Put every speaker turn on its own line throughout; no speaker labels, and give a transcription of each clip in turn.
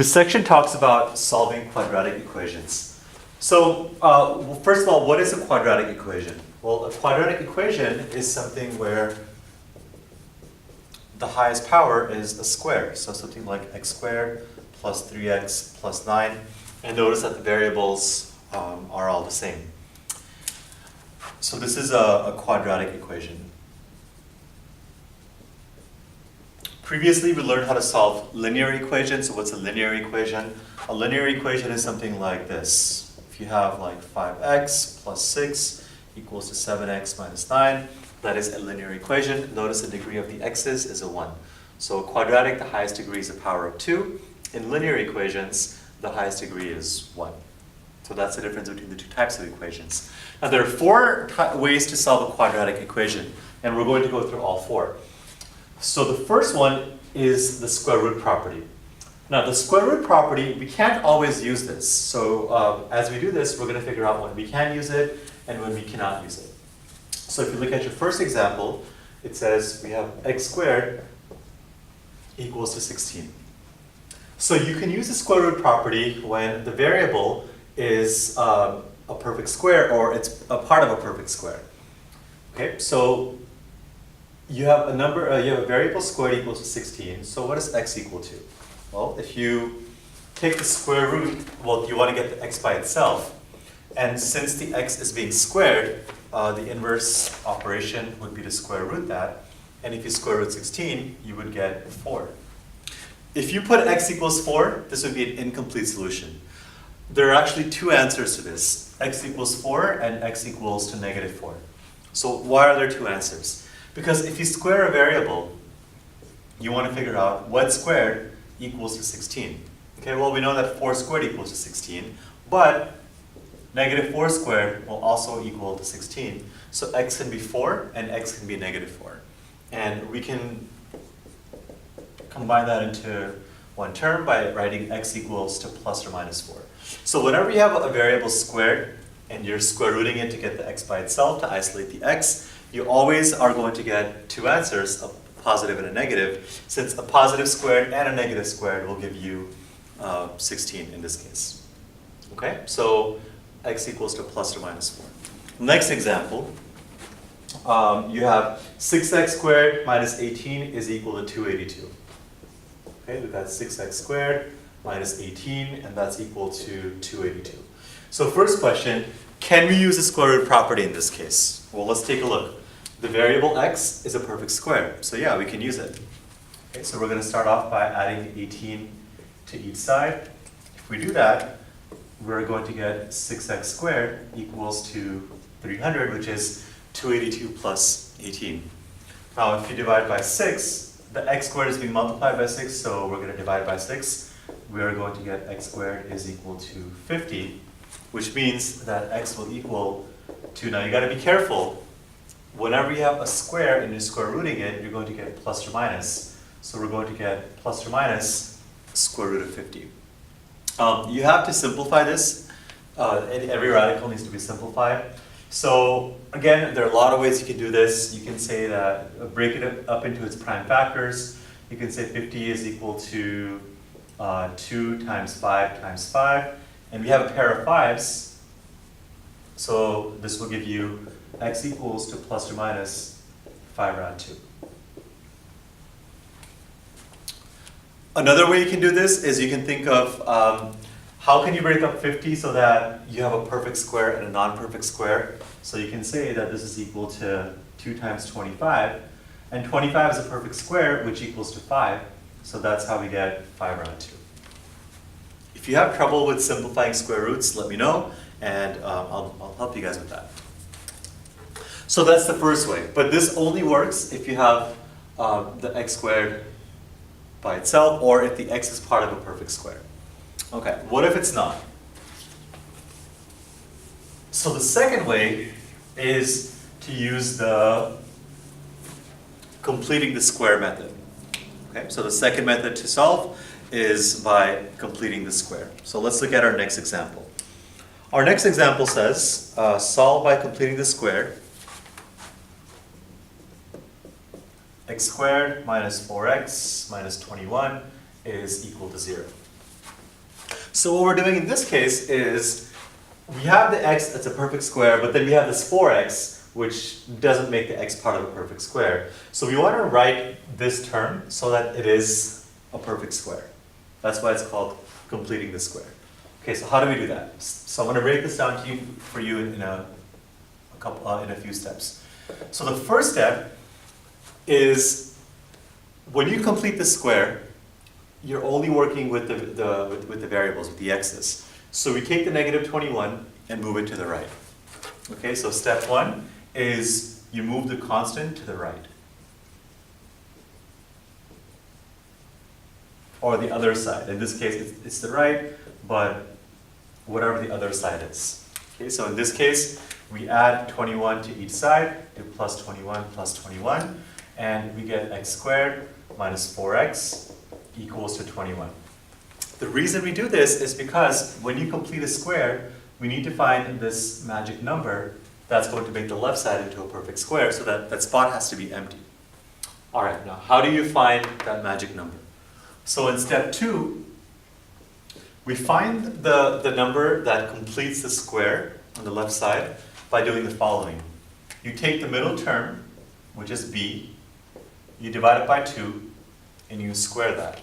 This section talks about solving quadratic equations. So, first of all, what is a quadratic equation? Well, a quadratic equation is something where the highest power is a square. So something like x squared plus 3x plus 9. And notice that the variables are all the same. So this is a quadratic equation. Previously, we learned how to solve linear equations. So what's a linear equation? A linear equation is something like this. If you have like 5x plus 6 equals to 7x minus 9, that is a linear equation. Notice the degree of the x's is a 1. So quadratic, the highest degree is a power of 2. In linear equations, the highest degree is 1. So that's the difference between the two types of equations. Now there are four ways to solve a quadratic equation, and we're going to go through all four. So the first one is the square root property. Now the square root property, we can't always use this. So as we do this, we're going to figure out when we can use it and when we cannot use it. So if you look at your first example, it says we have x squared equals to 16. So you can use the square root property when the variable is a perfect square or it's a part of a perfect square. Okay, so you have a number, you have a variable squared equals to 16. So what is x equal to? Well, if you take the square root, well, you want to get the x by itself. And since the x is being squared, the inverse operation would be to square root that. And if you square root 16, you would get 4. If you put x equals 4, this would be an incomplete solution. There are actually two answers to this. X equals 4 and x equals to negative 4. So why are there two answers? Because if you square a variable, you want to figure out what squared equals to 16. Okay, well we know that 4 squared equals to 16, but negative 4 squared will also equal to 16. So x can be 4 and x can be negative 4. And we can combine that into one term by writing x equals to plus or minus 4. So whenever you have a variable squared and you're square rooting it to get the x by itself, to isolate the x, you always are going to get two answers, a positive and a negative, since a positive squared and a negative squared will give you 16 in this case. Okay, so x equals to plus or minus 4. Next example, you have 6x squared minus 18 is equal to 282. Okay, we've got 6x squared minus 18, and that's equal to 282. So first question, can we use the square root property in this case? Well, let's take a look. The variable x is a perfect square, so yeah, we can use it. Okay, so we're going to start off by adding 18 to each side. If we do that, we're going to get 6x squared equals to 300, which is 282 plus 18. Now, if you divide by 6, the x squared is being multiplied by 6, so we're going to divide by 6. We're going to get x squared is equal to 50, which means that x will equal to, now you got to be careful. Whenever you have a square and you're square rooting it, you're going to get plus or minus. So we're going to get plus or minus square root of 50. You have to simplify this. Every radical needs to be simplified. So again, there are a lot of ways you can do this. You can say that, break it up into its prime factors. You can say 50 is equal to 2 times 5 times 5. And we have a pair of 5s. So this will give you x equals to plus or minus 5 round 2. Another way you can do this is you can think of how can you break up 50 so that you have a perfect square and a non-perfect square. So you can say that this is equal to 2 times 25. And 25 is a perfect square, which equals to 5. So that's how we get 5 round 2. If you have trouble with simplifying square roots, let me know, and I'll help you guys with that. So that's the first way, but this only works if you have the x squared by itself or if the x is part of a perfect square. Okay, what if it's not? So the second way is to use the completing the square method. Okay, so the second method to solve is by completing the square. So let's look at our next example. Our next example says, solve by completing the square. X squared minus 4x minus 21 is equal to 0. So what we're doing in this case is we have the x that's a perfect square, but then we have this 4x, which doesn't make the x part of a perfect square. So we want to write this term so that it is a perfect square. That's why it's called completing the square. Okay, so how do we do that? So I'm going to break this down to you for you in a few steps. So the first step is when you complete the square, you're only working with the variables, with the x's. So we take the negative 21 and move it to the right. Okay, so step one is you move the constant to the right. Or the other side. In this case, it's the right, but whatever the other side is. Okay, so in this case, we add 21 to each side, do plus 21 plus 21, and we get x squared minus 4x equals to 21. The reason we do this is because when you complete a square, we need to find this magic number that's going to make the left side into a perfect square, so that spot has to be empty. All right, now how do you find that magic number? So in step two, we find the number that completes the square on the left side by doing the following. You take the middle term, which is b, you divide it by 2, and you square that.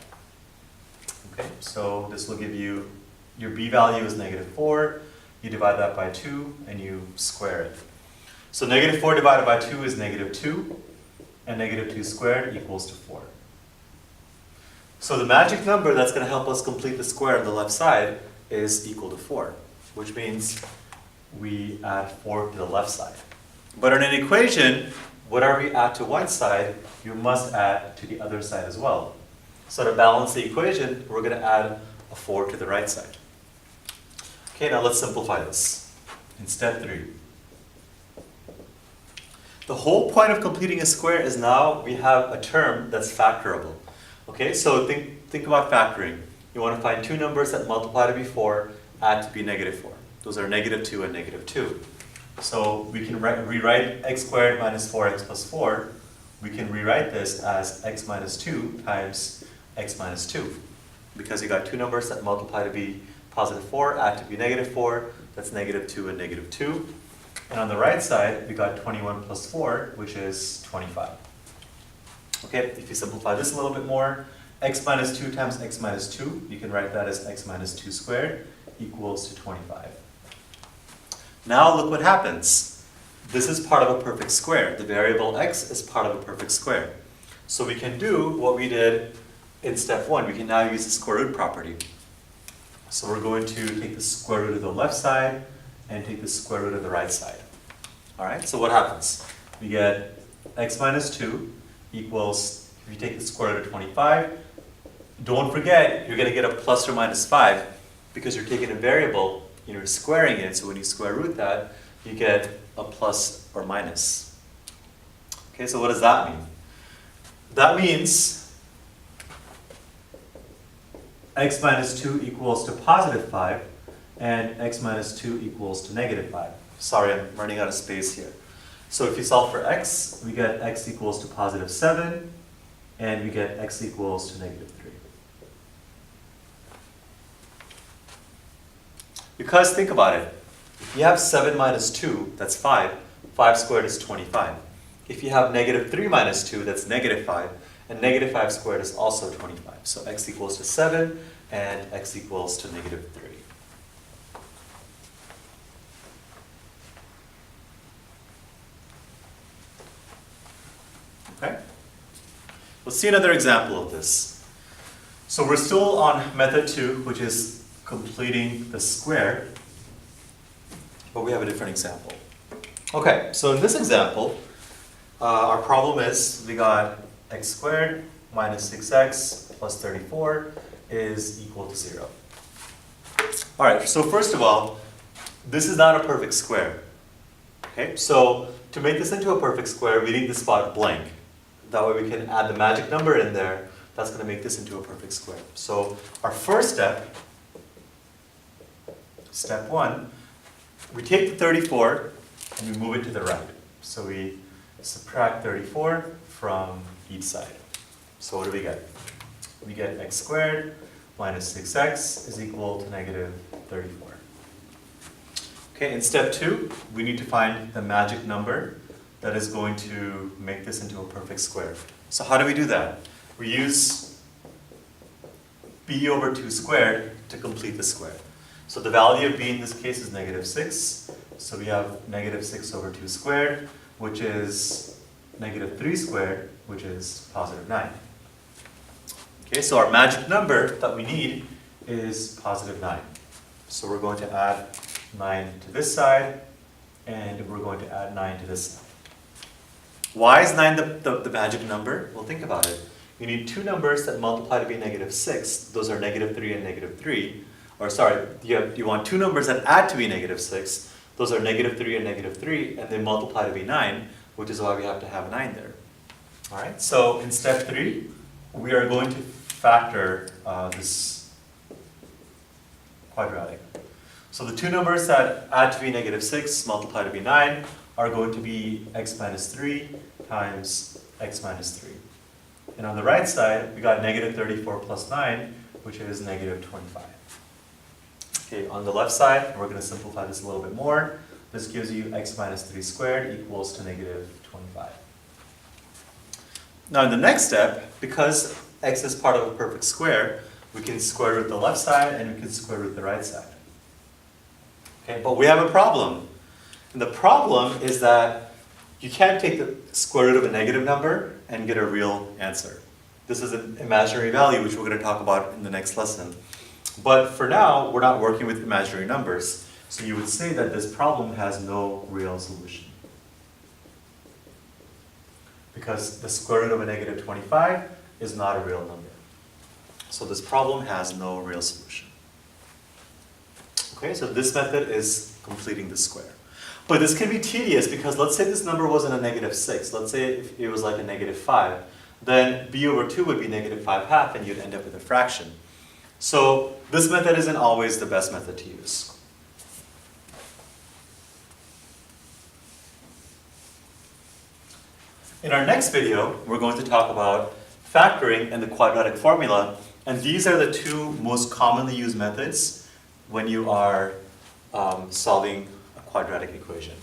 Okay, so this will give you, your b value is -4, you divide that by 2, and you square it. So -4 divided by 2 is -2, and -2 squared equals to 4. So the magic number that's going to help us complete the square on the left side is equal to 4, which means we add 4 to the left side. But in an equation, whatever you add to one side, you must add to the other side as well. So to balance the equation, we're going to add a 4 to the right side. Okay, now let's simplify this. In step 3. The whole point of completing a square is now we have a term that's factorable. Okay, so think about factoring. You want to find two numbers that multiply to be 4, add to be -4. Those are -2 and -2. So we can rewrite x squared minus 4x plus 4. We can rewrite this as x minus 2 times x minus 2. Because you got two numbers that multiply to be +4, add to be -4. That's -2 and -2. And on the right side, we got 21 plus 4, which is 25. Okay, if you simplify this a little bit more, x minus 2 times x minus 2, you can write that as x minus 2 squared equals to 25. Now look what happens. This is part of a perfect square. The variable x is part of a perfect square. So we can do what we did in step 1. We can now use the square root property. So we're going to take the square root of the left side and take the square root of the right side. All right, so what happens? We get x minus 2 equals, if you take the square root of 25, don't forget you're going to get a plus or minus 5 because you're taking a variable and you're squaring it, so when you square root that, you get a plus or minus. Okay, so what does that mean? That means x minus 2 equals to +5 and x minus 2 equals to -5. Sorry, I'm running out of space here. So if you solve for x, we get x equals to +7, and we get x equals to -3. Because think about it, if you have 7 minus 2, that's 5, 5 squared is 25. If you have -3 minus 2, that's -5, and -5 squared is also 25. So x equals to 7, and x equals to -3. Okay? Let's see another example of this. So we're still on method 2, which is completing the square, but we have a different example. Okay, so in this example, our problem is we got x squared minus 6x plus 34 is equal to 0. All right, so first of all, this is not a perfect square. Okay, so to make this into a perfect square, we need the spot blank. That way we can add the magic number in there. That's going to make this into a perfect square. So our first step, step 1, we take the 34 and we move it to the right. So we subtract 34 from each side. So what do we get? We get x squared minus 6x is equal to negative 34. Okay, in step 2, we need to find the magic number that is going to make this into a perfect square. So how do we do that? We use b over 2 squared to complete the square. So the value of b in this case is negative 6. So we have negative 6 over 2 squared, which is negative 3 squared, which is positive 9. Okay, so our magic number that we need is positive 9. So we're going to add 9 to this side, and we're going to add 9 to this side. Why is 9 the magic number? Well, think about it. You need two numbers that multiply to be negative 6. Those are negative 3 and negative 3. Or sorry, you want two numbers that add to be negative 6. Those are negative 3 and negative 3, and they multiply to be 9, which is why we have to have 9 there. All right, so in step 3, we are going to factor this quadratic. So the two numbers that add to be negative 6, multiply to be 9, are going to be x minus 3 times x minus 3. And on the right side, we got negative 34 plus 9, which is negative 25. Okay, on the left side, we're going to simplify this a little bit more. This gives you x minus 3 squared equals to negative 25. Now in the next step, because x is part of a perfect square, we can square root the left side and we can square root the right side. Okay, but we have a problem. And the problem is that you can't take the square root of a negative number and get a real answer. This is an imaginary value, which we're going to talk about in the next lesson. But for now, we're not working with imaginary numbers. So you would say that this problem has no real solution. Because the square root of a negative 25 is not a real number. So this problem has no real solution. Okay, so this method is completing the square. But this can be tedious because let's say this number wasn't a negative 6. Let's say if it was like a negative 5. Then b over 2 would be negative 5/2 and you'd end up with a fraction. So this method isn't always the best method to use. In our next video, we're going to talk about factoring and the quadratic formula. And these are the two most commonly used methods when you are solving a quadratic equation.